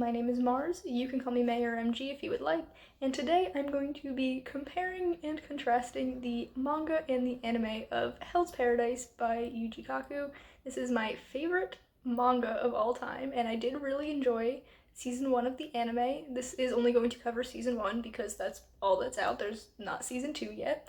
my name is Mars. You can call me May or MG if you would like, and today I'm going to be comparing and contrasting the manga and the anime of Hell's Paradise by Yuji Kaku. This is my favorite manga of all time, and I did really enjoy season 1 of the anime. This is only going to cover season 1 because that's all that's out. There's not season 2 yet.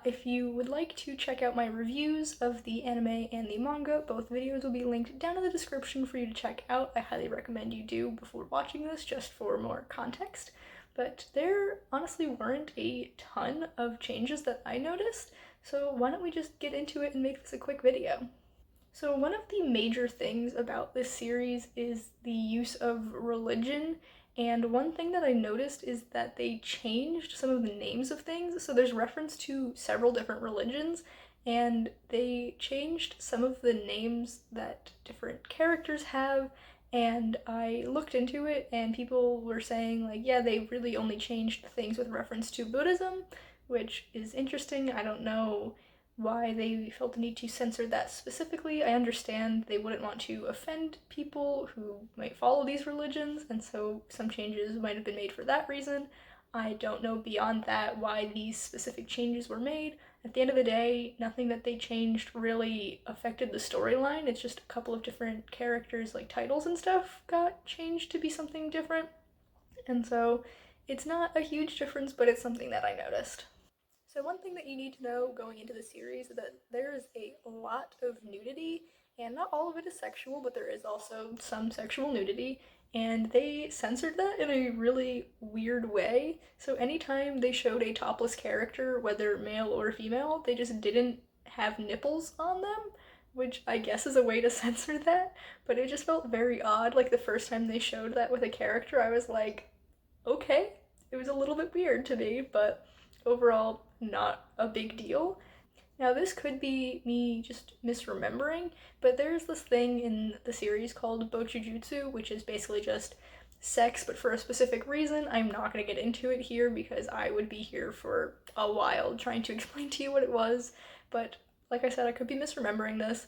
If you would like to check out my reviews of the anime and the manga, both videos will be linked down in the description for you to check out. I highly recommend you do before watching this, just for more context. But there honestly weren't a ton of changes that I noticed, so why don't we just get into it and make this a quick video. So one of the major things about this series is the use of religion, and one thing that I noticed is that they changed some of the names of things. So there's reference to several different religions, and they changed some of the names that different characters have, and I looked into it and people were saying like, yeah, they really only changed things with reference to Buddhism, which is interesting. I don't know why they felt the need to censor that specifically. I understand they wouldn't want to offend people who might follow these religions, and so some changes might have been made for that reason. I don't know beyond that why these specific changes were made. At the end of the day, nothing that they changed really affected the storyline. It's just a couple of different characters, like titles and stuff, got changed to be something different. And so it's not a huge difference, but it's something that I noticed. So one thing that you need to know going into the series is that there is a lot of nudity, and not all of it is sexual, but there is also some sexual nudity, and they censored that in a really weird way. So anytime they showed a topless character, whether male or female, they just didn't have nipples on them, which I guess is a way to censor that, but it just felt very odd. Like the first time they showed that with a character, I was like, okay. It was a little bit weird to me, but overall, not a big deal. Now, this could be me just misremembering, but there's this thing in the series called Bochujutsu, which is basically just sex, but for a specific reason. I'm not going to get into it here because I would be here for a while trying to explain to you what it was, but like I said, I could be misremembering this.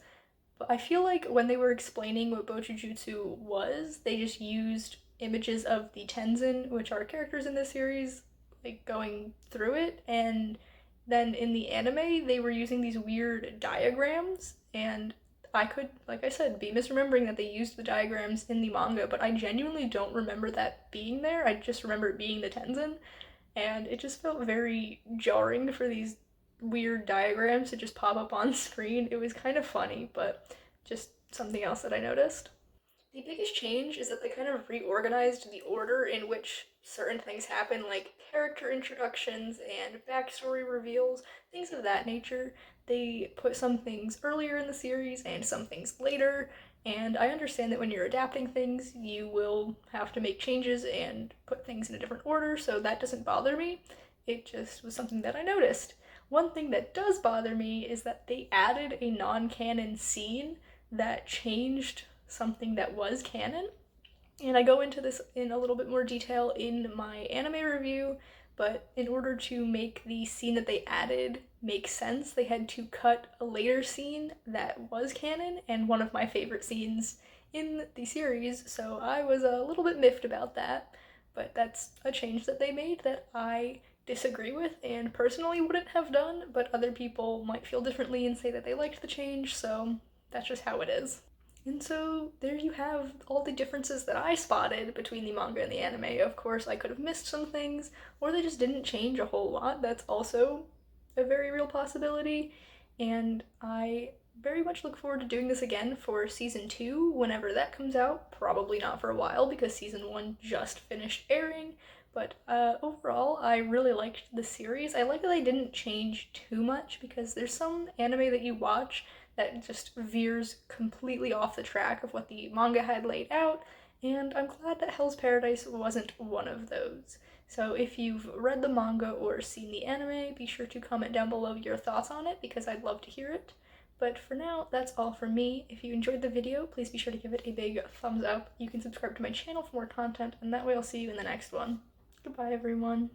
But I feel like when they were explaining what Bochujutsu was, they just used images of the Tenzin, which are characters in this series, like going through it, and then in the anime they were using these weird diagrams, and I could, like I said, be misremembering that they used the diagrams in the manga, but I genuinely don't remember that being there. I just remember it being the Tenzin, and it just felt very jarring for these weird diagrams to just pop up on screen. It was kind of funny, but just something else that I noticed. The biggest change is that they kind of reorganized the order in which certain things happen, like character introductions and backstory reveals, things of that nature. They put some things earlier in the series and some things later, and I understand that when you're adapting things, you will have to make changes and put things in a different order, so that doesn't bother me. It just was something that I noticed. One thing that does bother me is that they added a non-canon scene that changed something that was canon. And I go into this in a little bit more detail in my anime review, but in order to make the scene that they added make sense, they had to cut a later scene that was canon and one of my favorite scenes in the series, so I was a little bit miffed about that, but that's a change that they made that I disagree with and personally wouldn't have done, but other people might feel differently and say that they liked the change, so that's just how it is. And so there you have all the differences that I spotted between the manga and the anime. Of course, I could have missed some things, or they just didn't change a whole lot. That's also a very real possibility. And I very much look forward to doing this again for season 2 whenever that comes out. Probably not for a while because season 1 just finished airing. But overall, I really liked the series. I like that they didn't change too much because there's some anime that you watch that just veers completely off the track of what the manga had laid out, and I'm glad that Hell's Paradise wasn't one of those. So if you've read the manga or seen the anime, be sure to comment down below your thoughts on it because I'd love to hear it. But for now, that's all from me. If you enjoyed the video, please be sure to give it a big thumbs up. You can subscribe to my channel for more content, and that way I'll see you in the next one. Goodbye, everyone.